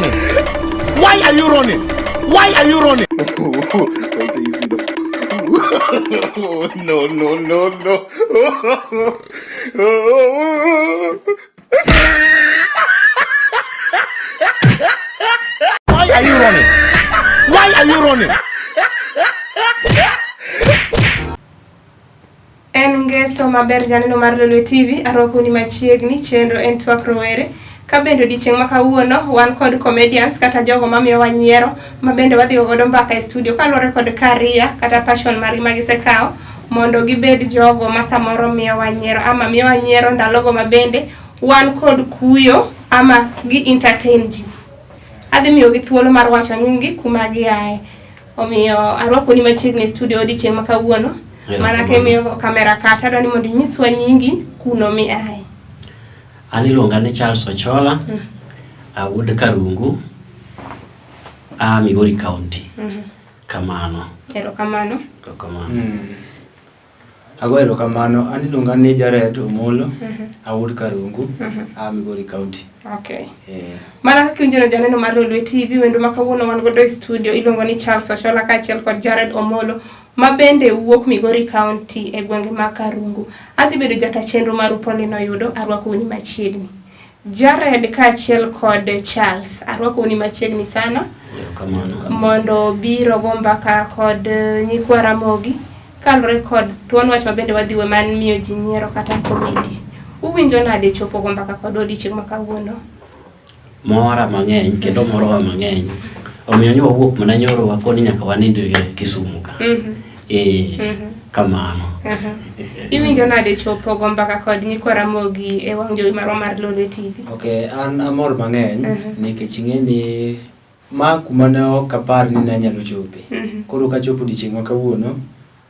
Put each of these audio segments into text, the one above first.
running? Why are you running? Why are you running? Wait till you see the. No. Why are you running? Why are you running? Ngeso maber janeno mar Lolwe TV arwako ni machiegni Chenro en Twak Rowere ka bende chieng ma kawuono wan kod comedians kata jogo mamiyo wanyiero ma bende wadhi godo mbaka e studio kaluwore kod career kata passion mari ma gisekao mondo gibed jogo ma samoro miyo wanyiero ama miyo wanyiero ndalogo ma bende wan kod kuyo ama gi entertain ji. Adhi miyo gi thuolo mar wacho nyingi kuma giaye. Omiyo arwako ni machiegni e studio chieng ma kawuono. Mana ke miyo kamera kacha dwani mondo inyiswa nyingi kuno mi aye. An iluonga ni Charles Ochola, awuod Karungu, Migori County. Kamano. Erokamano. Ago kamano, an iluonga ni Jared Omolo, awuod Karungu, Migori County. Okay. Mana kaka unjeno janeno mar Lolwe TV wendo ma kawuono wan godo e studio iluongo ni Charles Ochola kaachiel kod Jared Omolo ma bende wuok Migori County e gwenge ma Karungu. Adhi bedo jata chenro mar Upolino yudo arwako ni machiegni. Jared kaachiel kod Charles arwako ni machiegni sana. Mondo biro go mbaka kod nyikwa Ramogi kalore kod thuon wach ma bende wadhiwe man miyo ji nyiero kata comedy. Uwinjo nade chopo go mbaka kod odiochieng ma kawuono? Mora mang'eny kendo morowa mang'eny. Omiyo nyo wuok mana nyoro wakoni nyaka waninde Kisumu ka. Kamano. Iwinjo nade chopo go mbaka kod nyikwa Ramogi e wang' jowi marwa mar Lolwe TV? Okay, an amor mang'eny nikech ing'eni ma kuma ne ok apar ni ne anyalo chope. Koro ka chopo odiochieng ma kawuono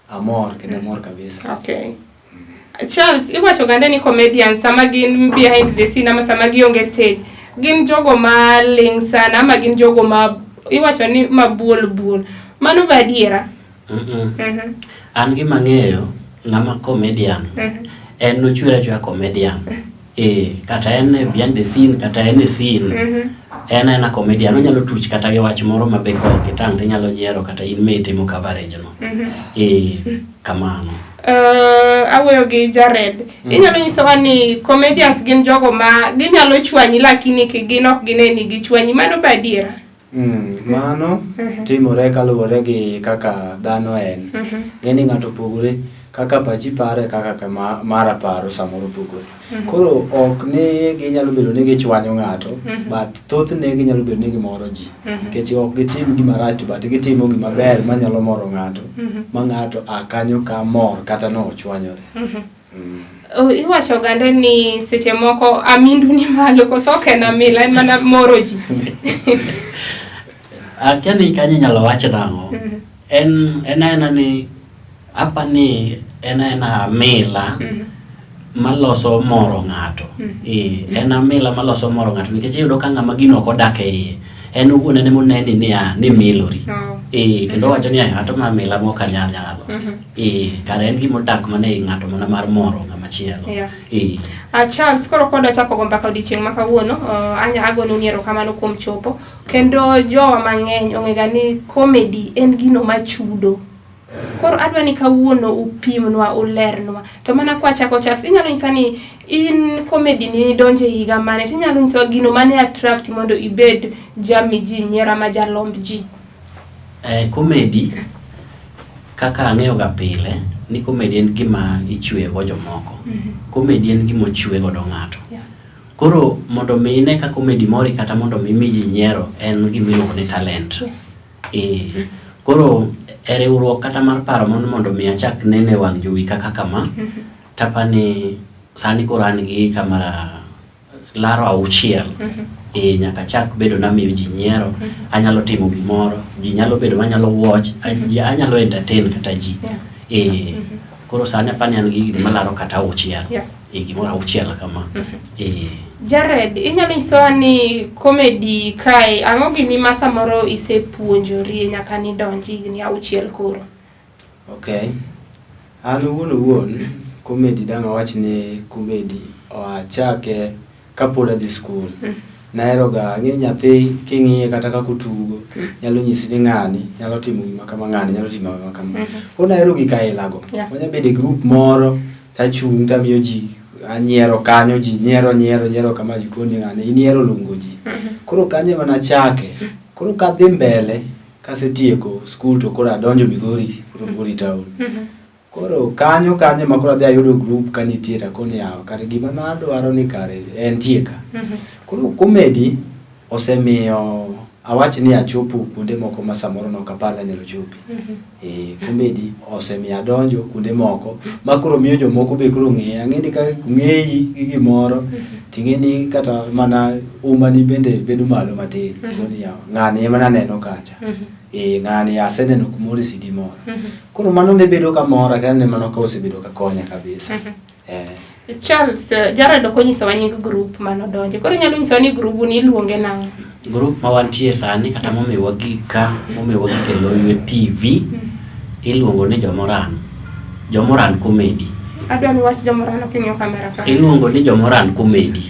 amor kendo amor kabisa. Okay. Charles, iwacho gande ni comedians sama gin behind the scene ama sama gionge stage gin jogo ma ling sana ama gin jogo ma iwacho ni mabuol mano badiera. An gi mang'eyo ng'ama comedian en nochwere chwa comedian kata en behind the scene kata en scene en comedian onyalo tuch kata gi wach moro mabeko kitang' tinyalo nyiero kata in metimo coverage no kamano. Awuoyo gi Jared. Inyalo nyisowa ni comedians gin jogo ma ginyalo chwanyi lakini gin ok gineni gichwanyi mano badiera? Mano timore kaluwore gi kaka dhano en. Ng'eni ng'ato pogore kaka pachi pare kaka mara paro samoro pogore. Koro ok ni ginyalo bedo ni gichwanyo ng'ato but thothne ginyalo bedo ni gimoro ji. Nikech ok gitim gima rach but gitimo gima ber manyalo moro ng'ato ma ng'ato akanyo ka mor kata no ochwanyore. Iwacho gande ni seche moko amindu ni malo koso kena mila en mana moro ji. Akiani kanyi nyalo wacho nang'o. En ni apa ni en mila maloso moro ng'ato. En mila maloso moro ng'ato nikech iyudo ka ng'ama gino ok odak e iye en owuon ene moneni ni milori. Kendo wacho ni ng'ato ma mila moko nyalo. Kare en gima odak mana e ng'ato mana mar moro ng'ama chielo. Charles, koro koda chako go mbaka odiochieng ma kawuono anya agonu ni erokamano kuom chopo kendo jowa mang'eny ong'ega ni comedy en gino machudo. Koro adwa ni kawuono upimnwa ulernwa to mana kwa chako Charles inyalo nyisa ni in comedy ni donje higa mane tinyalo nyisa gino mane attract mondo ibed jami ji nyiera ma jalomb ji? Comedy kaka ang'eyo ga pile ni comedy en gima ichwe go jomoko. Comedy en gima ochwe go ng'ato. Koro mondo mi ine ka comedy mori kata mondo mi ji nyiero en gima iluongo ni talent. Koro riwruok kata mar paro mondo mi achak nene wang' jowi kaka kama tapani sani koro an gi kamara laro auchiel nyaka chak bedo na miyo ji nyiero anyalo timo gimoro ji nyalo bedo manyalo watch anyalo entertain kata ji koro sani apani an gi gima laro kata auchiel gimoro auchiel kama. Jared, inyalo nyisowa ni comedy kae ang'o gini ma samoro isepuonjori nyaka ni donji higni auchiel koro? Okay. An owuon comedy dang' awach ni comedy achake kapod adhi school. Naero ga ng'ini nyathi king'iye kata kaka otugo nyalo nyisi ni ng'ani nyalo timo gima kama ng'ani nyalo timo gima kama. Ko naero gi kaelago. Wanya bede group moro tachung' tamiyo ji anyiero kanyo ji nyiero kama jikoni ng'ani iniero lungo ji. Koro kanye mana chake. Koro kadhi mbele kasetieko school to koro adonjo Migori town. Koro kanyo makoro adhi ayudo group kanitie ta koni yawo kare gima nadwaro ni kare entie ka. Koro comedy osemiyo awach ni achopo kuonde moko ma samoro no kapala nyalo chopi. Comedy osemiyo adonjo kuonde moko makoro miyo jomoko be koro ng'eya ng'eni ka ng'eyi gi gimoro ting'eni kata mana umani bende bedo malo matin koni yawo ng'ani ema naneno kacha. Ng'ani aseneno kumoro sidi moro. Koro mano ne bedo kamora kane mano ka osebedo ka konya kabisa. Charles, Jared okonyiso wa nying group manodonje. Koro nyalo nyiso ni group ni iluonge nang'o? Group ma wantie sani kata momiwa gika Lolwe TV iluongo ni Jomoran Comedy. Adwa ni wach Jomoran oking'yo kamera ka. Iluongo ni Jomoran Comedy.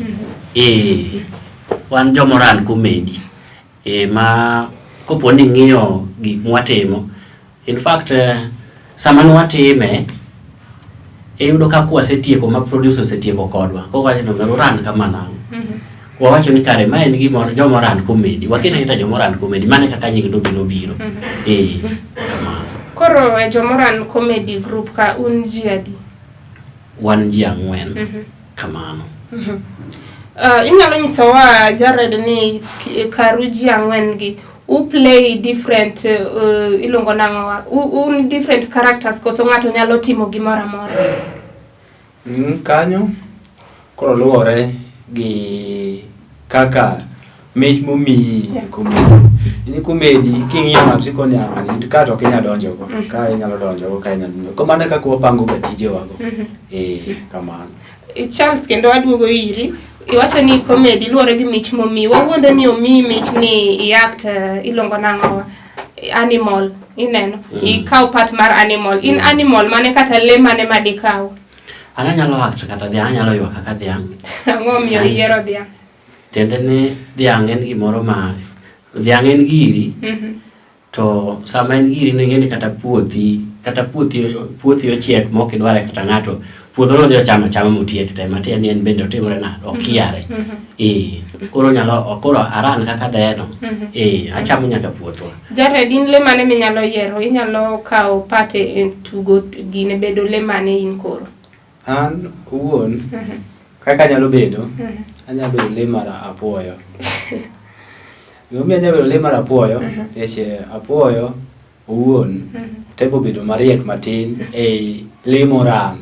Wan Jomoran Comedy. Ma kopo ni ng'iyo gik mwatimo. In fact, sama nwatime yudo ka kwasetieko ma producer osetieko kodwa. Ko wacho no ran kama nang'o. Wawacho ni kare ma en gimoro Jomoran Comedy. Wakita Jomoran Comedy mane kaka nying no biro. Kama. Koro Jomoran Comedy group ka un ji adi? Wan ji 4. Kamano. Inyalo nyiso wa Jared ni karu ji 4 gi who play different ilongo nang'o different characters koso ng'ato nyalo timo gimoro amora. Kanyo koro luwore gi kaka mich momiyi comedy king'iyo ng'ato koni amani kato kinya donjo go ka inyalo donjo go ka inyalo ko mane kaka wapango ga tije wago. Kamano. Charles kendo aduogo iri iwacho ni comedy luwore gi mich momiyi wawuondo ni omiyi mich ni act ilongo nang'o animal ineno ikaw part mar animal in animal mane kata le mane madikaw. Ana nyalo act kata dhiang' nyalo ywak kaka dhiang'. Ang'o miyo yiero dhiang'? Tende ni dhiang' en gimoro ma dhiang' en giri. To sama en giri no ng'eni kata puothi ochiek mok idware kata ng'ato puodho no dio chama motiek te matieni en bende otimore na okiare. Koro aran kaka dheno. Achamo nyaka puotho. Jared in le mane minyalo yiero inyalo kawo pate e tugo gine bedo le mane in koro? An uwon kaka nyalo bedo anyalo bedo le mara apuoyo. Anyalo bedo le mara apuoyo eche apuoyo uwon tebo bedo mariek matin le moran.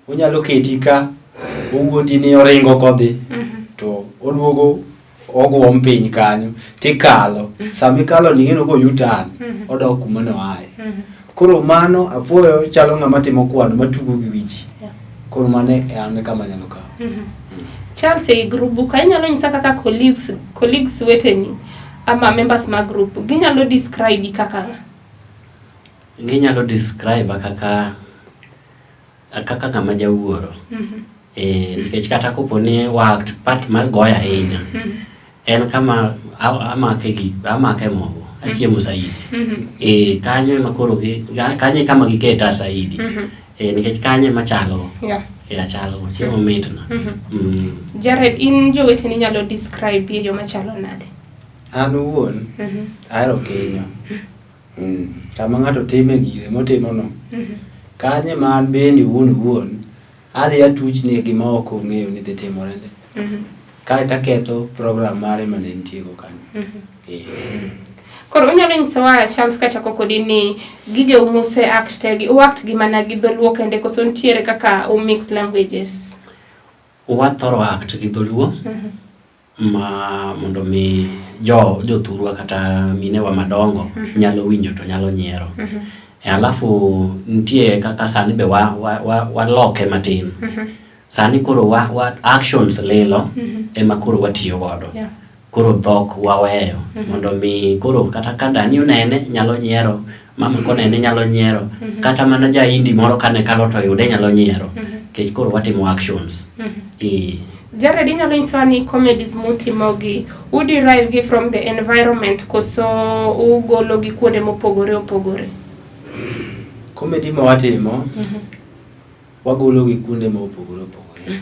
Unyalo keti ka owuondi ni oringo kodhi to oduogo ogwom piny kanyo tikalo samikalo ni ng'eno go yutan odok kuma no aye. Koro mano apuoyo chalo ng'ama timo kwano matugo gi wiji. Koro mane an kama nyalo kawo. Charles e group ka inyalo nyisa kaka colleagues weteni ama members ma group ginyalo describe kaka ginyalo describe kaka ng'ama jawuoro. Nikech kata kopo ni act part mar goya ahinya en kama amake mogo achiemo saidi. Kanyo ema koro kanyo kama giketa saidi. Nikech kanyo ema chalo achalo chiemo mitna. Jared in joweteni nyalo describe yo machalo nade? An uwon ahero kinyo. Kama ng'ato time gire motimo no kanye man bende wuon adhi atuchni gima ok ong'eyo ni dhi timore nde. Kae taketo program mare mane ntiego kanyo. Koro unyalo nyiso wa Charles kachako kodi ni gige umuse act tegi act gi mana gi dholuo kende koso ntiere kaka mix languages? Wathoro act gi dholuo ma mondo mi jothurwa kata minewa madongo nyalo winjo to nyalo nyiero. Alafu ntie kaka sani be waloke matin. Sani koro actions lilo ema koro watiyo godo. Koro dhok waweyo mondo mi koro kata ka Dani unene nyalo nyiero, mama konene nyalo nyiero, kata mana jaindi moro kane kalo to yude nyalo nyiero. Kech koro watimo actions. Jared, inyalo nyisowa ni comedies mutimogi uderive gi from the environment koso ugolo gi kuonde mopogore opogore? Comedy ma watimo wagolo gi kuonde mopogore opogore.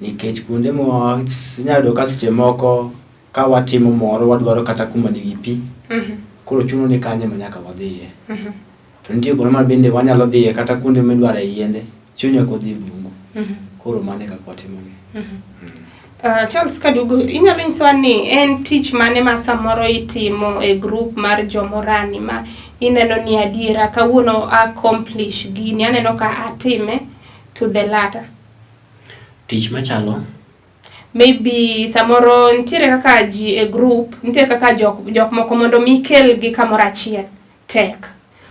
Nikech kuonde mo inyalo ka seche moko ka watimo moro wadwaro kata kuma nigi pi. Koro chuno ni kanye ma nyaka wadhiye. To nitie kuonde ma bende wanyalo dhiye kata kuonde midware yiende, chunya kodhi bungu. Koro mane kaka watimogi. Charles Kadugo, inyalo nyisowa ni en tich mane ma samoro itimo e group mar jomorani ma ineno ni adiera kawuono accomplish gini, aneno ka atime to the latter? Tich machalo? Maybe samoro nitiere kaka ji e group, nitiere kaka jok moko mondo mikel gi kamoro achiel tek.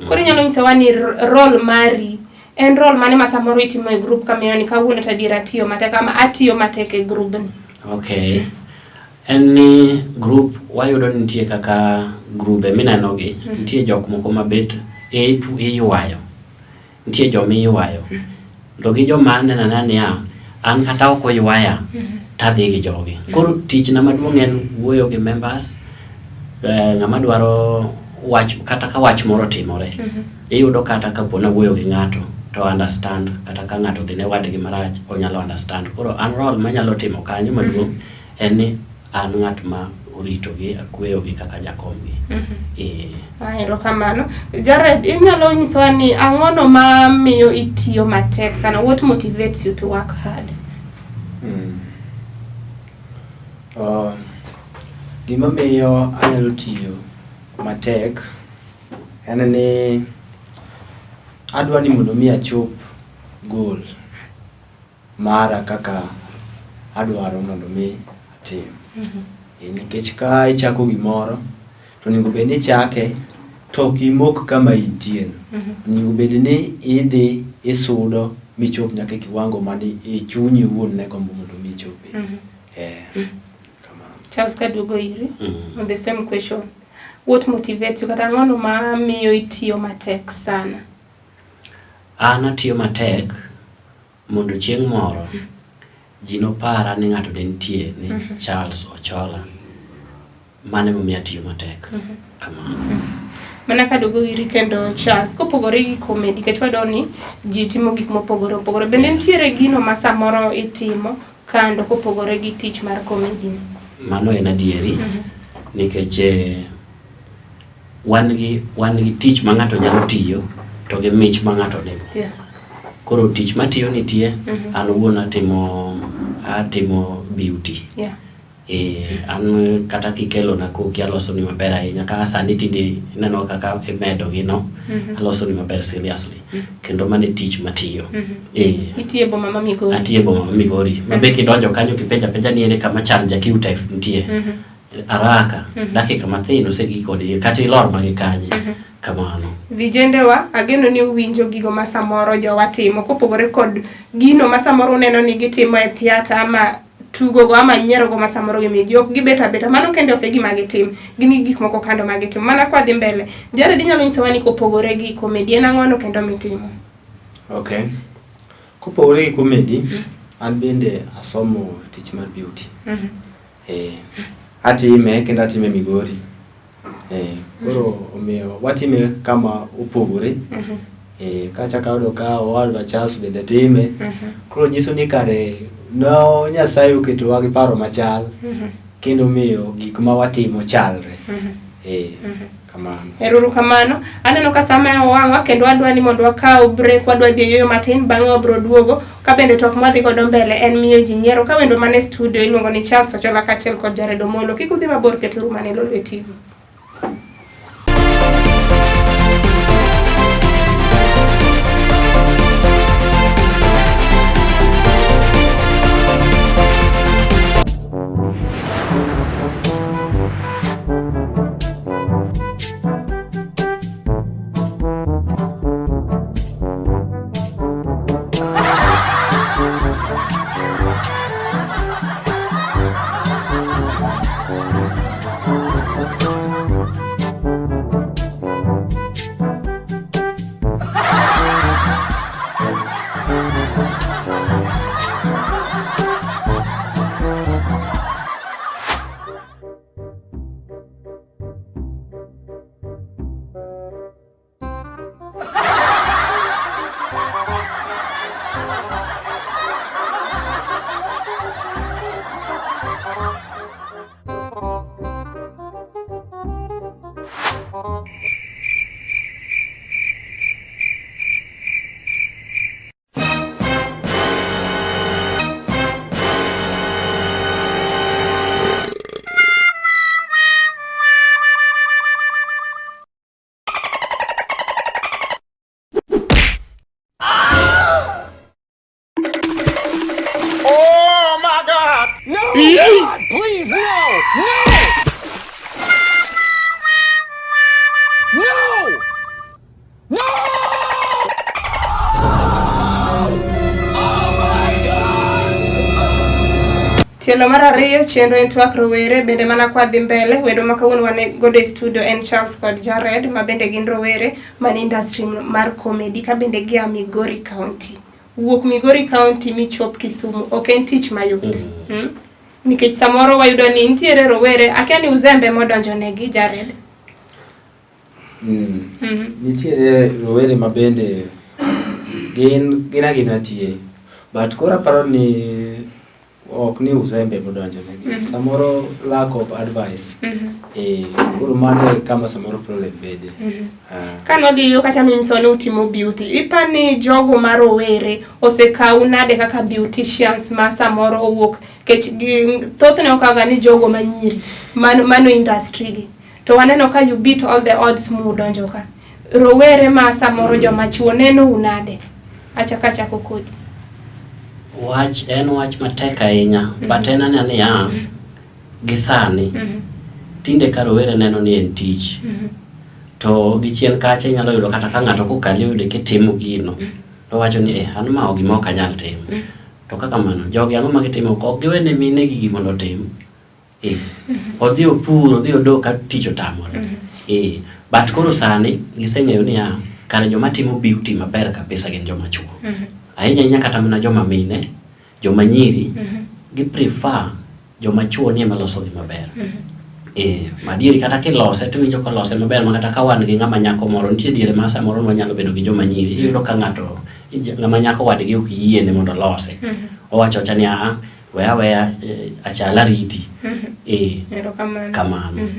Koro inyalo nyisowa ni role mari en role mane ma samoro itimo e group kamiyo ni kawuono tadiera tiyo matek ama atiyo matek e group ni? Okay. En ni group wayudo nitie kaka grube mineno gi, nitie jok moko mabet iywayo. Nitie jomi iywayo. To gi joma anena ni an kata ok oywaya tadhi gi jogi. Koro tich na maduong' en wuoyo gi members, ng'ama dwaro wach kata ka wach moro timore. Iyudo kata kapona wuoyo gi ng'ato to understand, kata ka ng'ato dhi ne wadgi marach onyalo understand. Koro an role manyalo timo kanyo maduong' en ni an ng'at ma orito gi, akweyo gi kaka jakomgi. Erokamano. Jared, inyalo nyisowa ni ang'ono ma miyo itiyo matek sana? What motivates you to work hard? Gima miyo anyalo tiyo matek en ni adwa ni mondo mi achop goal mara kaka adwaro mondo mi atim. Nikech ka ichako gimoro to onego bed ni ichake to kimok kama intie. Onego bed ni idhi isudo michop nyaka kiwango mani chunyi wuon ne gombo mondo mi chopi. Charles Kadugo iri on the same question. What motivates you? Kata ng'ono ma miyo itiyo matek sana? An atiyo matek mondo chieng' moro ji nopara ni ng'ato ne nitie ni Charles Ochola. Mane momiyo atiyo matek. Kamano. Mana Kadugo iri kendo Charles, kopogore gi comedy, kech wadwa ni ji timo gik mopogore opogore. Bende nitiere gino ma samoro itimo kando kopogore gi tich mar comedy? Mano en adieri. Nikech wan gi tich ma ng'ato nyalo tiyo to gi mich ma ng'ato nigo. Koro tich matiyo nitie, an wuon atimo beauty. An kata kikelo na koki aloso ni maber ahinya, kaka sani tinde neno kaka imedo gi no, aloso ni maber seriously. Kendo mane tich matiyo. Itie boma ma Migori? Atie boma ma Migori. Mabe kidonjo kanyo kipenja ni ene kama chanja Q-text nitie. Araka, dakika mathin osegi kodi, kata ilor magi kanye. Kamano. Vijendewa, ageno ni uwinjo gigo ma samoro jowa timo, kopogore kod gino ma samoro uneno ni gitimo e theater ama tugo go ama nyiero go ma samoro gimiyo ji ok gibeta beta. Mano kende ok e gima gitim, gini gik moko kando ma gitim. Mana kwa dhi mbele, Jared inyalo nyisowa ni kopogore gi comedy en ang'ono kendo mitimo? Okay. Kopogore gi comedy, an bende asomo tich mar beauty. Atime kendo atime Migori. Koro omiyo watime kama upogore. Kacha kaudo ka owadwa Charles bende time. Koro nyiso ni kare no Nyasaye oketowa gi paro machal. Kendo miyo gik ma watimo chalre. Kamano. Erokamano. Aneno ka sama owang'wa kendo adwa ni mondo wakaw break, wadwa dhi yoyo matin bang'e wabro duogo. Ka bende tok mwadhi godo mbele en miyo ji nyiero. Ka wendo mane studio iluongo ni Charles Ochola kaachiel kod Jared Omolo. Kik udhi mabor, keturu mane Lolwe TV. Oh my God! No! God, please, no! No! No! Tielo mar ariyo chenro en Twak Rowere bende mana kwa dhi mbele wendo ma kawuono wane godo e studio en Charles kod Jared ma bende gin rowere man industry mar comedy ka bende gia Migori County. Wuok Migori County michop Kisumu ok en tich mayot. Nikech samoro wayudo ni nitiere rowere akia ni uzembe modonjo negi Jared. Nitiere rowere ma bende gina tie but kora paro ni ok ni uzembe modonjo negi samoro lack of advice koro mane kama samoro problem bede Kano di yo kacha nyiso ni utimo beauty ipani jogo ma rowere osekau nade kaka beauticians ma samoro owuok kech thothne okaga ni jogo manyiri mano industry gi to waneno ka you beat all the odds mudonjo ka rowere ma samoro joma chuo neno unade acha kodi wach matek ahinya but en ani ya gisani tinde ka rowere neno ni en tich to gichien kache nyalo yudo kata ka ng'ato kokali yude kitimo gino to wacho ni an ma ogi ma ok anyal timo to kaka mano jogi ang'o ma gitimo ok giwene mine gi gimondo tim odhi opuro odhi odo ka tich otamore but koro sani giseng'eyo ni kare joma timo beauty maber kabisa gin joma chuo ahinya kata mana joma mine joma nyiri gi prefer joma chuo ni ema loso gi maber madieri kata kilose to winjo kolose maber ma kata ka wan gi ng'ama nyako moro nitie diere ma samoro wanyalo bedo gi joma nyiri iyudo ka ng'ato ng'ama nyako wadgi ok yiene mondo lose owacho cha ni weya achala riti kamano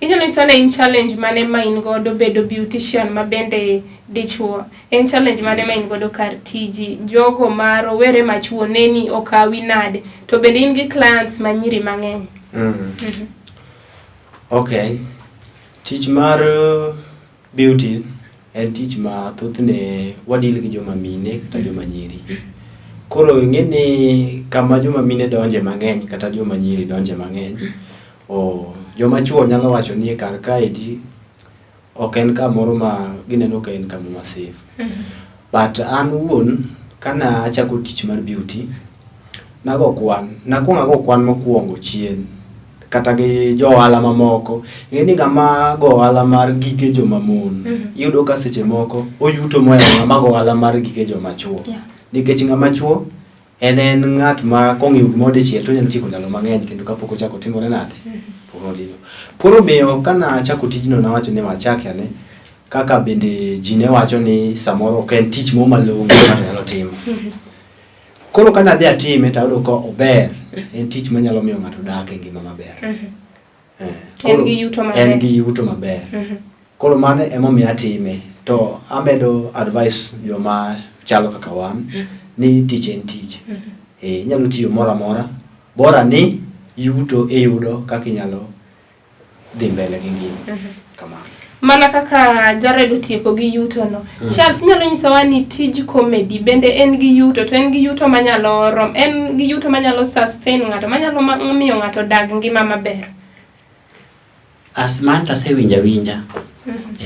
Inyalo isone in challenge mane ma in godo bedo beautician ma bende dichuo en challenge mane ma in godo kar tiji jogo ma rowere machuo neni okawi nade to bende in gi clients manyiri mang'eny Okay tich mar beauty en tich ma thothne wadil gi joma mine kata joma nyiri koro ng'eni kama joma mine donje mang'eny kata joma nyiri donje mang'eny joma chuo nyalo wacho ni kar kae ok en kamoro ma gineno ka en kama ma safe but an wuon kana achako tich mar beauty nakwongo go kwan mokwongo chien kata gi jo ohala mamoko ng'eni ng'ama go ohala mar gige joma mon iyudo ka seche moko oyuto moya ng'ama go ohala mar gige joma chuo nikech ng'ama chuo en ng'at ma kong'iyo gimoro dichiel to nyalo tieko ndalo mang'eny kendo kapok ochako timore nade koro miyo kana achako tijno nawacho ni machak ane kaka bende ji ne wacho ni samoro ok en tich mo malong'o ng'ato nyalo timo koro kana dhi atime to ayudo ka ober en tich manyalo miyo ng'ato dak e ngima maber en gi yuto maber koro mano emomiyo atime to amedo advice joma chalo kaka wan ni tich en tich inyalo tiyo moro amora bora ni yuto iyudo kaka inyalo dhi mbele gi ngima kamano mana kaka Jared otieko gi yuto no Charles nyalo nyisowa ni tij comedy bende en gi yuto to en gi yuto manyalo en gi yuto manyalo sustain ng'ato manyalo miyo ng'ato dag ngima maber asmanta winja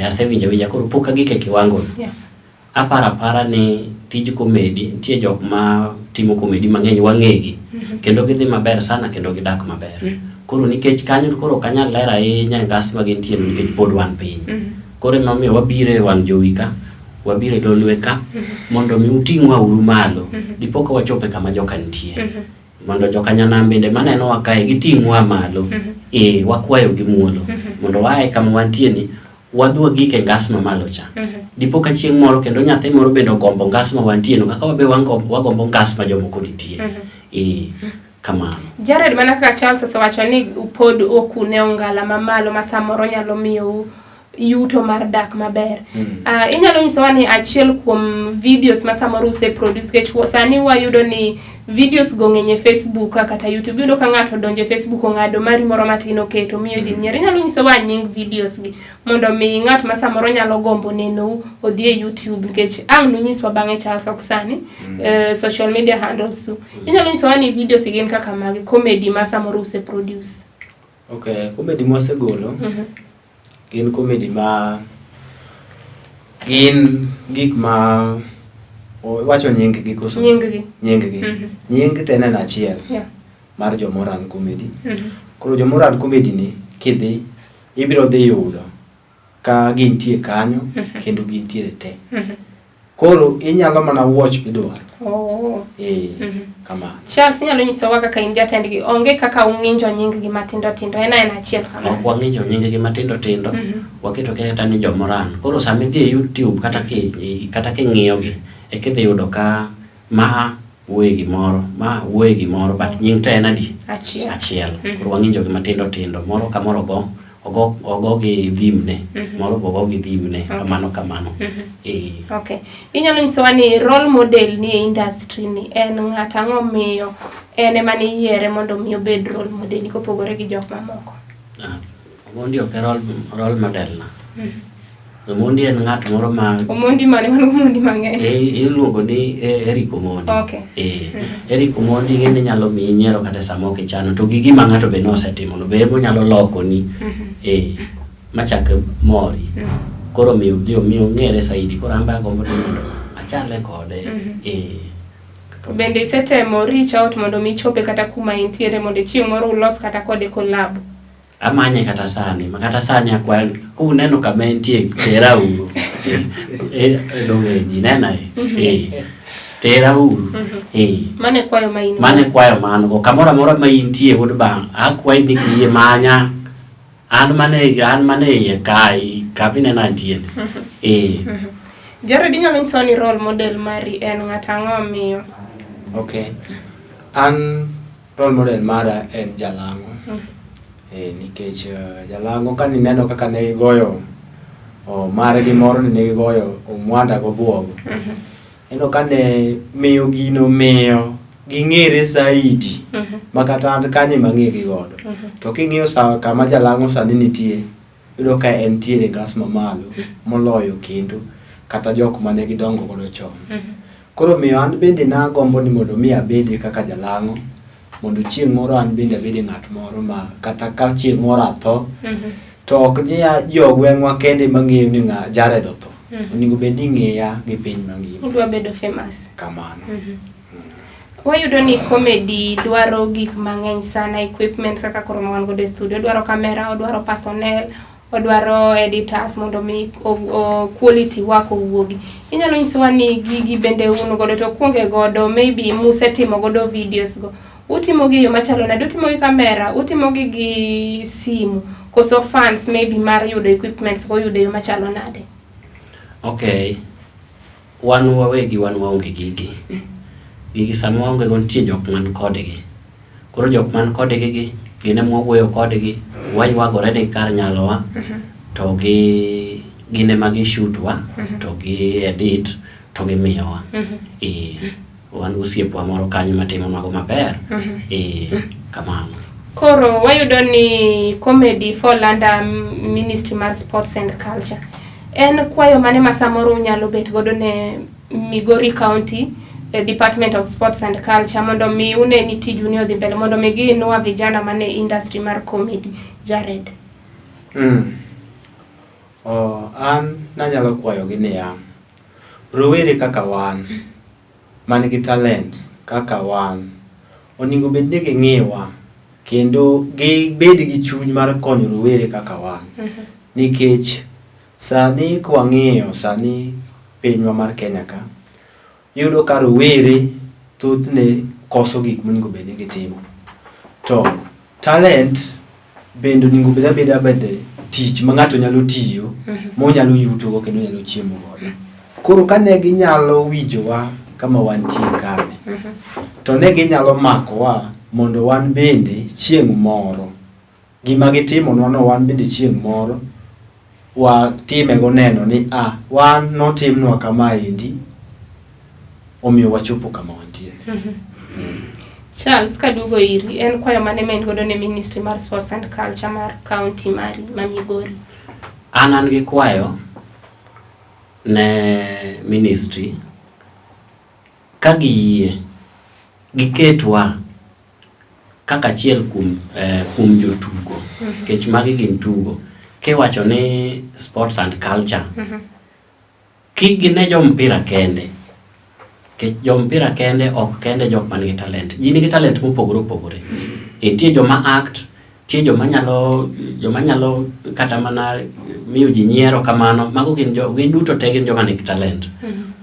asewinja koro pok agike kiwango apara ni tij comedy nitie jok ma timo comedy mang'eny wang'egi kendo gidhi maber sana kendo gidak maber koro nikech kanyo koro kanyal lera ahinya ngas ma gintie nikech pod wan piny koro mamiyo wabire wang jowi ka wabire Lolwe ka mondo mi uting'wa uru malo dipoka wachope kama joka nitie mondo jokanyanam bende maneno wa kae giting'wa malo. Wakwayo gi muolo mondo wae kama wantie ni wadhwa gike ngas mamalo cha. Dipo ka chieng' moro kendo nyathi moro bendo gombo ngas ma wantie no kaka wabe wagombo ngas ma jomoko nitie. Kamano. Jared mana kaka Charles osewacho ni pod okune ongala mamalo ma samoro nyalo miyo yuto mar dak maber. Inyalo nyisowa ni achiel kuom videos ma samoro use produce kech sani wayudo ni videos go ng'eny Facebook kata YouTube. Yudo ka ng'ato donje Facebook ong'ado mari moro matin oketo miyo ji nyiero. Inyalo nyisowa nying videos gi mondo mi ng'at ma samoro nyalo gombo neno odhi e YouTube kech ang' nunyiswa bang'e Charles Oksani social media handles. Inyalo nyisowa ni videos gin kaka mag comedy ma samoro use produce. Okay, comedy mo segolo. Gin comedy ma gin gik ma wacho nying gi koso nying gi nying tenen achiel mar jomoran comedy. Koro jomoran comedy ni kidhi ibiro dhi yudo ka gintie kanyo kendo gintie te. Koro inyalo mana watch idwar. Kama Charles nyalo nyisowa kaka in jatend gi onge kaka ung'injo nying gi matindo tindo en achiel kama. Wang'injo nying gi matindo tindo waketo kata ni jomoran. Koro sami dhi e YouTube kata king'iyo gi ekidhi yudo ka ma wuoye gimoro but nying te en adi achiel. Koro wang'injo gi matindo tindo moro ka moro ogo gi dhimne moro ogo gi dhimne kamano. Okay. Inyalo nyisowa ni role model ni e industry ni en ng'at ang'o miyo en ema ni yiere mondo miyo bed role model kopogore gi jok mamoko. Omondi ok role model na. Omondi en ng'at moro ma Omondi mane man Omondi mang'eny. Iluongo ni Eric Omondi. Eric Omondi ng'eni nyalo miyi nyiero kata samo kichano to gi gima ng'ato be nosetimo no be nyalo lokoni machak mori. Koro miyo ng'ere saidi koro amba gombo mondo achale kode. Bende isetemo reach out mondo mi chope kata kuma intiere mondo chieng' moro ulos kata kode collab. Amanye kata sani akwa kuneno kama entie tera uru donge ji nena tera uru mane kwayo mano go kamora mora ma intie wod bang akwai ni giye manya an mane ye kai kabine na tie Jared nyalo nyiso ni role model mari en ng'at ang'o miyo. Okay, an role model mara en Jalango. Nikech Jalango ka nineno kaka ne goyo mare gi moro ne goyo omwanda go buogo. Eno kane miyo gino miyo ging'ere saidi makata an kanye mang'egi godo. To king'iyo kama Jalango sani nitie yudo ka entiere gas mamalo moloyo kendo kata jok mane gidongo godo chon. Koro miyo an bende na gombo ni mondo mi abede kaka Jalango mondo chieng' moro an bende abede ng'at moro ma kata ka chieng' moro atho to ok ni jogweng'wa kende mang'eyo ni Jared otho. Onego bed ni ng'eya gi piny mangima. Udwa bedo famous. Kamano. Wayudo ni comedy dwaro gik mang'eny sana, equipment kaka koro wan godo e studio, dwaro kamera, odwaro personnel, odwaro editors mondo mi quality work owuogi. Inyalo nyisowa ni gigi bende uno godo to kuonge godo maybe musetimo godo videos go. Utimo gi yo machalo nade? Utimo gi kamera, utimo gi simu, koso fans maybe mar yudo equipments go yudo yo machalo nade? Okay, wan wawegi wan waonge gigi sama waonge go nitie jok man kodgi. Koro jok man kodgi gine mwawuoyo kodgi waywagore ni kar nyalowa to gine magi shootwa to gi edit to gi miyowa. Wan osiepwa moro kanyo matimo mago maber. Kamano. Koro wayudo ni comedy fall under Ministry mar Sports and Culture. En kwayo mane ma samoro unyalo bet godo ne Migori County Department of Sports and Culture mondo mi une ni tiju ni odhi mbele mondo mi ginua vijana mane industry mar comedy. Jared. An nanyalo kwayo gi niya rowere kaka wan man gi talents kaka wan onego bed ni ging'iwa kendo gibed gi chuny mar konyo rowere kaka wan. Nikech sani kwang'iyo sani pinywa mar Kenya ka yudo ka rowere thothne koso gik monego bed ni gitimo. To talent bende onego bede tich ma ng'ato nyalo tiyo monyalo yuto kendo nyalo chiemo godo. Koro kane ginyalo wijowa kama wantie kane, to ne ginyalo makowa mondo wan bende chieng' moro gima gitimo nono wan bende chieng' moro watime go neno ni wan notimnwa kama endi omiyo wachopo kama wantie. Charles, kadugo iri, en kwayo mane main godo ne Ministry mar Sports and Culture mar county mari ma Migori? An gi kwayo ne ministry ka giyie giketwa kaka achiel kum jotugo, kech magi gin tugo. Kiwacho ni sports and culture, kigine jo mpira kende, kech jo mpira kende ok kende jok man gi talent. Ji nigi talent mopogore opogore. Nitie joma act, tie joma nyalo kata mana miyo ji nyiero kamano, mago gin giduto te gin joma nigi talent.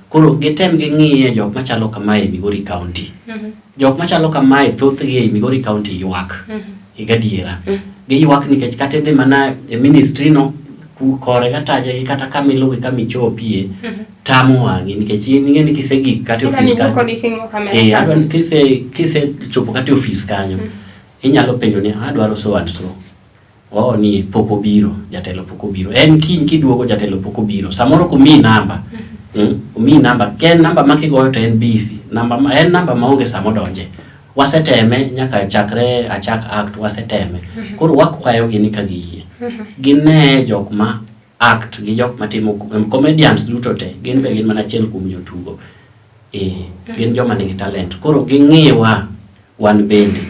Koro gitem ging'iye jok machalo kamae Migori County. Jok machalo kamae thothgi e Migori County ywak. Igadiera. Giywak nikech kata idhi mana e ministry no kore gataje gi kata kamiluwe kamichopie tamo wangi nikech ing'e ni kisegik kata office kanyo. Adwan kise chopo kata office kanyo. Inyalo penjo ni adwaro so and so. Ni poko biro, jatelo poko biro. En kiny kiduogo jatelo poko biro. Samoro kumi namba. Umi namba, ken namba makigoyo to en busy. En namba maonge samo donje. Waseteme nyaka chakre achak act waseteme. Koro wakwayo gini kagiyie. Gine jok ma act gi jok matimo comedians duto te. Gin be gin mana achiel kuom jotugo. Gin joma nigi talent. Koro ging'iwa wan bende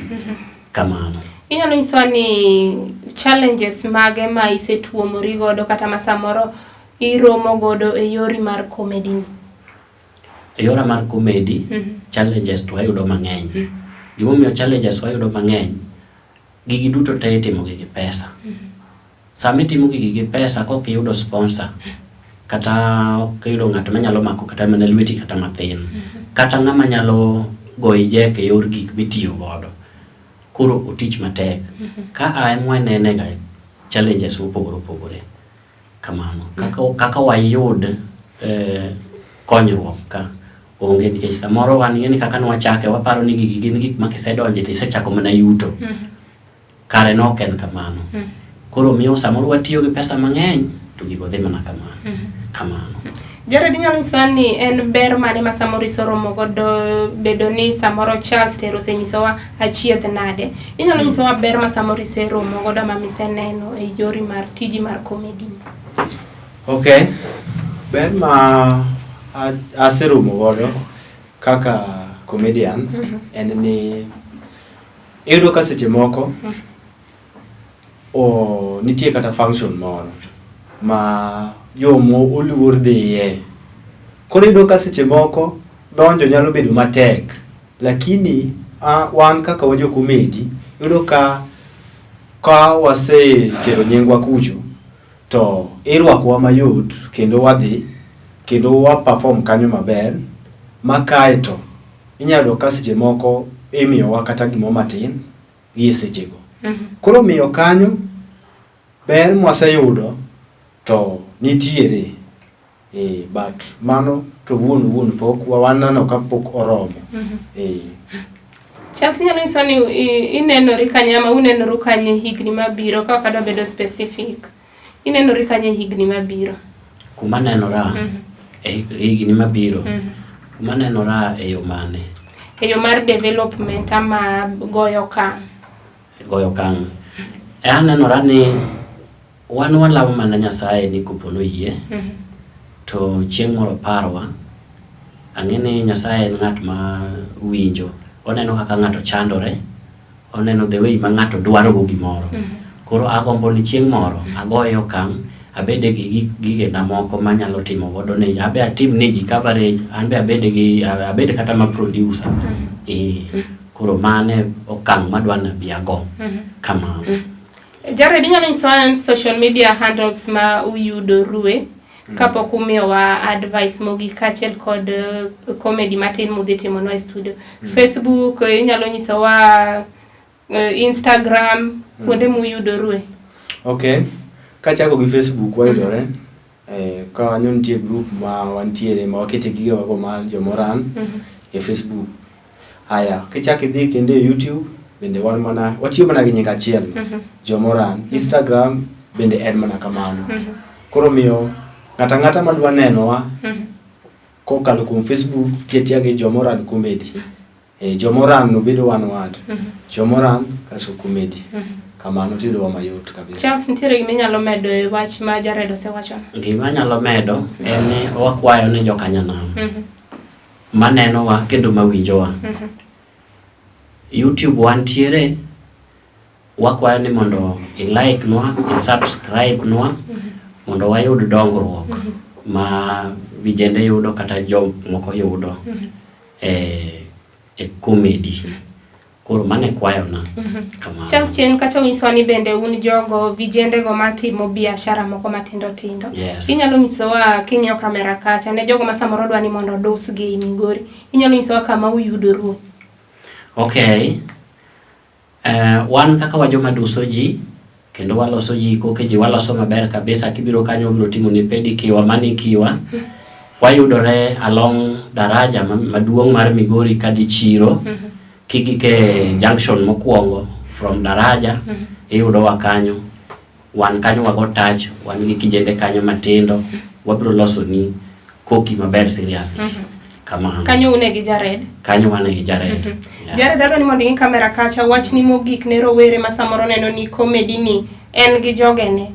kamano. Inyalo nyisowa ni challenges mage ma isetuomori godo kata ma samoro iromo godo e yori mar comedy? E yora mar comedy, challenges to wayudo mang'eny. Gimomiyo challenges wayudo mang'eny, gigi duto te itimo gi pesa. Sama itimo gi pesa kok iyudo sponsor, kata ok iyudo ng'ato manyalo mako kata mana lweti kata mathin, kata ng'ama nyalo goyi jek e yor gik mitiyo godo. Koro otich matek. Ka nene ga challenges mopogore opogore kamano. Kaka wayud konyruok ka onge nikech samoro wan ng'eni kaka nwachake waparo ni gigi gin gik makisedonje tisechako mana yuto. Kare no ken kamano. Koro miyo samoro watiyo gi pesa mang'eny to gigo dhi mana kamano. Jared, inyalo nyisowa ni en ber mane ma samoro isoromo godo bedo ni samoro Charles Tero osenyisowa achiedh nade. Inyalo nyisowa ber ma samoro iseromo godo ma miseneno e yori mar tiji mar comedy? Okay. Ber ma aseromo godo kaka comedian en ni iyudo ka seche moko nitie kata function moro ma jomo oluor dhiye. Koro iyudo ka seche moko donjo nyalo bedo matek, lakini wan kaka wajo comedy iyudo ka wasetero nyingwa kucho to irwakowa mayot kendo wadhi kendo wa perform kanyo maber makaeto inyalo ka seche moko imiyowa kata gimo matin gi sechego. Koro miyo kanyo ber mwaseyudo to nitiere but mano to wuon pok wanano kapok oromo. Charles, inyalo nyisowa ni inenori kanye ama unenori kanye higni mabiro ka wakadwa bedo specific? Inenori kanye higni mabiro? Kuma nenora higni mabiro. Kuma nenora e yo mane? E yo mar development ama goyo kang'? Goyo kang'. Anenora ni wan walamo mana Nyasaye ni kupono yie. To chieng' moro parwa, ang'eni Nyasaye en ng'at ma winjo. Oneno kaka ng'ato chandore, oneno the way ma ng'ato dwaro go gimoro. Koro agombo ni chieng' moro agoyo kang', abede gi gige na moko manyalo timo godo ne abe atim ne ji coverage, anbe abede kata ma producer. Koro mane okang' madwana biago kamano. Jared, inyalo nyisowa social media handles ma uyudorue kapok umiyowa advice mogik kaachiel kod comedy matin mudhi timonwa e studio. Facebook inyalo nyisowa, Instagram, kuonde muyudorue. Okay, kachako gi Facebook wayudore. Kanyo nitie group ma wantiere ma wakete gige wago mar jomoran e Facebook. Haya, kichako idhi kendo e YouTube bende watiyo mana gi nying achiel, jomoran. Instagram bende en mana kamano. Koro miyo ng'ata madwa nenowa kokalo kuom Facebook tiya gi jomoran comedy. Jomoran no bedo one word. Jomoran kaso comedy. Kamano tido wa mayot kabisa. Charles, nitiere gima inyalo medo e wach ma Jared osewacho? Gima nyalo medo en ni wakwayo ne jokanyanam manenowa kendo mawinjowa. YouTube wantiere, wakwayo ni mondo i-like nwa, i-subscribe nwa, mondo wayud dongruok ma vijende yudo kata jomoko yudo e comedy. Koro mane kwayo na kamano. Charles, chien kacha unyiswa ni bende un jogo vijende go matimo biashara moko matindo tindo. Yes. Inyalo nyisowa king'iyo kamera kacha ne jogo ma samoro dwani mondo dus gi Migori. Inyalo nyisowa kama uyudoru. Okay. Wan kaka wajoma duso ji kendo waloso ji koke ji waloso maber kabisa. Kibiro kanyo biro timo ni pedikiwa manikiwa. Wayudore along daraja maduong' mar Migori kadhi chiro. Kigike junction mokwongo from daraja iyudo wa kanyo. Wan kanyo wago touch, wan gi kijende kanyo matindo. Wabiro loso ni koki maber seriously. Kamano. Kanyo une gi Jared? Kanyo wane gi Jared. Jared daro ni mondo ing'i kamera kacha wach ni mogik ne rowere ma samoro neno ni comedy ni en gi jogene.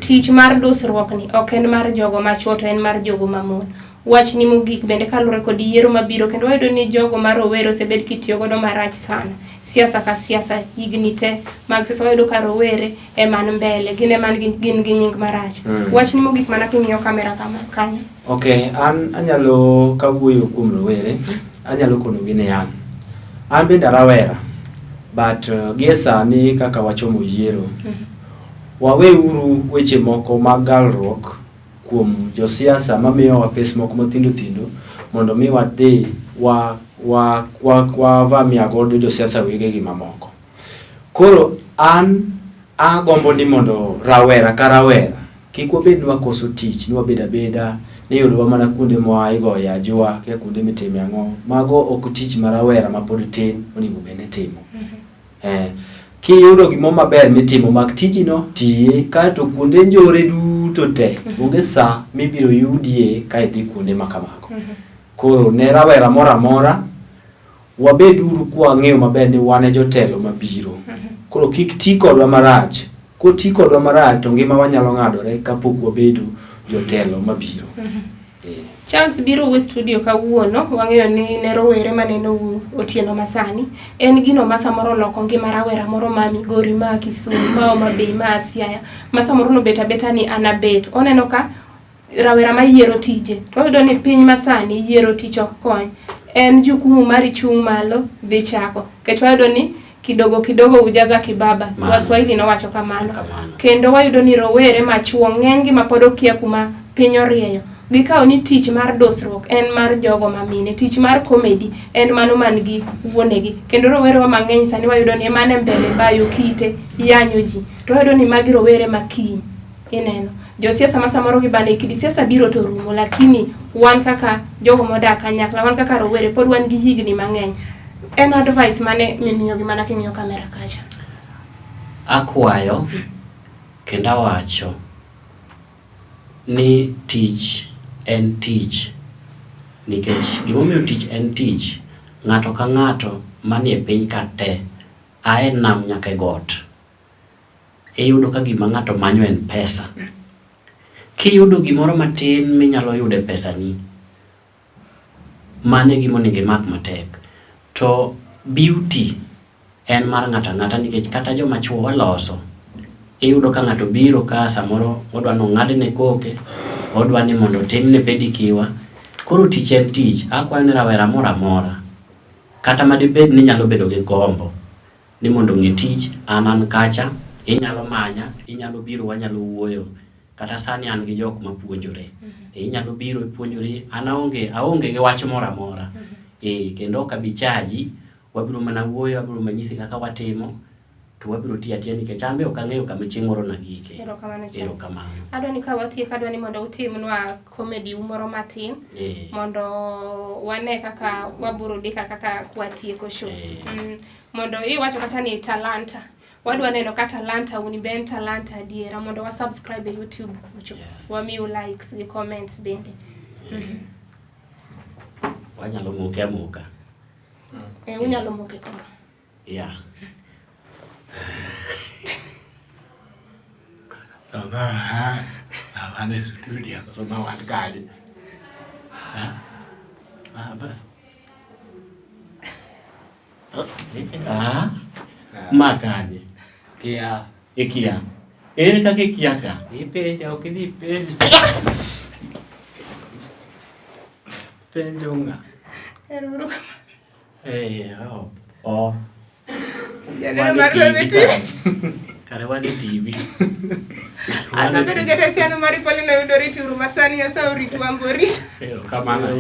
Tich mar dusruok ni ok en mar jogo machuo to en mar jogo mamon. Wach ni mogik bende kalure kod yiero mabiro kendo wayudo ni jogo ma rowere osebed kitiyo godo marach sana. Siasa ka siasa higni te mag sesa wayudo ka rowere e man mbele gin man gin gi nying marach. Wach ni mogik mana king'iyo kamera kanyo. Okay, an anyalo kawuoyo kuom rowere, anyalo kono gi ne an bende rawera, but gie sani kaka wachomo yiero, waweuru weche moko mag galruok kuom josiasa mamiyo wa pes moko matindo tindo mondo mi wadhi vamia godo josiasa wegegi mamoko. Koro an agombo ni mondo rawera ka rawera kik wabed ni wakoso tich, ni wabed abeda ni yudowa mana kuonde moa igoyo ajua kia kuonde mitime ang'o. Mago ok tich ma rawera ma pod tin onego bende timo. Kiyudo gimo maber mitimo mag tijino tiye, kato kuonde njore duto te onge sa mibiro yudie ka idhi kuonde makamago. Koro ne rawera mora mora wabeduru kwa ng'eyo maber ni wane jotelo mabiro. Koro kik ti kodwa marach. Ko ti kodwa marach to ngima wanyalo ng'adore kapok wabedo jotelo mabiro. Charles biro we studio kawuono, wang'eyo ni ne rowere maneno otieno masani en gino ma samoro loko ngima rawera moro ma Migori ma Kisumu ma Homa Bay ma Siaya ma samoro no beta ni anabet. Oneno ka rawera ma yiero tije to wayudo ni piny masani yiero tich ok kony. En jukumu mari chung' malo dhi chako. Kech wayudo ni kidogo ujaza kibaba. Waswahili no wacho kamano. Kendo wayudo ni rowere machuo ng'eny gi mapod okia kuma piny orieyo. Gikawo ni tich mar dosruok en mar jogo mamine, tich mar comedy en mano man gi wuonegi. Kendo rowere wa mang'eny sani wayudo ni emane mbele bayo kite yanyo ji. To wayudo ni magi rowere makiny. Ineno. Josiasa ma samoro gibane kidi siasa biro to rumo, lakini wan kaka jogo modak kanyakla, wan kaka rowere pod wan gi higni mang'eny. En advice mane mimiyo gi mana king'iyo kamera kacha? Akwayo kenda wacho ni tich en tich. Nikech gimomiyo tich en tich, ng'ato ka ng'ato manie piny ka te ae nam nyaka got. Iyudo ka gima ng'ato manyo en pesa. Kiyudo gimoro matin minyalo yude pesa ni, mane gimonego imak matek. To beauty en mar ng'ata ng'ata, nikech kata joma chuo waloso. Iyudo ka ng'ato biro ka samoro odwa no ng'adne koke, odwa ni mondo timne pedikiwa. Koro tich en tich. Akwayo ni rawera mora mora kata madibed ni nyalo bedo gi gombo ni mondo ng'e tich, an kacha, inyalo manya, inyalo biro, wanyalo wuoyo kata sani an gi jok mapuonjore. Inyalo biro ipuonjori, an aonge gi wach moro amora. Kendo ok abi chaji, wabiro mana wuoyo, wabiro manyisi kaka watimo, to wabiro tiyo atiya nikech an be ok ang'eyo kama chieng' moro nagike. Erokamano. Adwani ka watieko, adwani mondo utimnwa comedy moro matin mondo wane kaka wabiro dika kaka kwatieko show. Mondo iwacho kata ni Talanta. Wadwa neno ka Talanta, uniben Talanta adiera mondo wa subscribe e YouTube ucho. Wamiu likes gi comments bende. Wanyalo moke amoka. Unyalo moke kama. Yeah. Ane studio sama wan kali. Bas. Makanye. Kia. Ikia. Ere kaka ikia ka? Ipenja ok idhi penjo. Penjo nga. Eruru. Wane Lolwe TV. TV. Kare wane TV. Asa bedo jata chano mari poli no yudori turu masani asa uritu ambori. Kamano.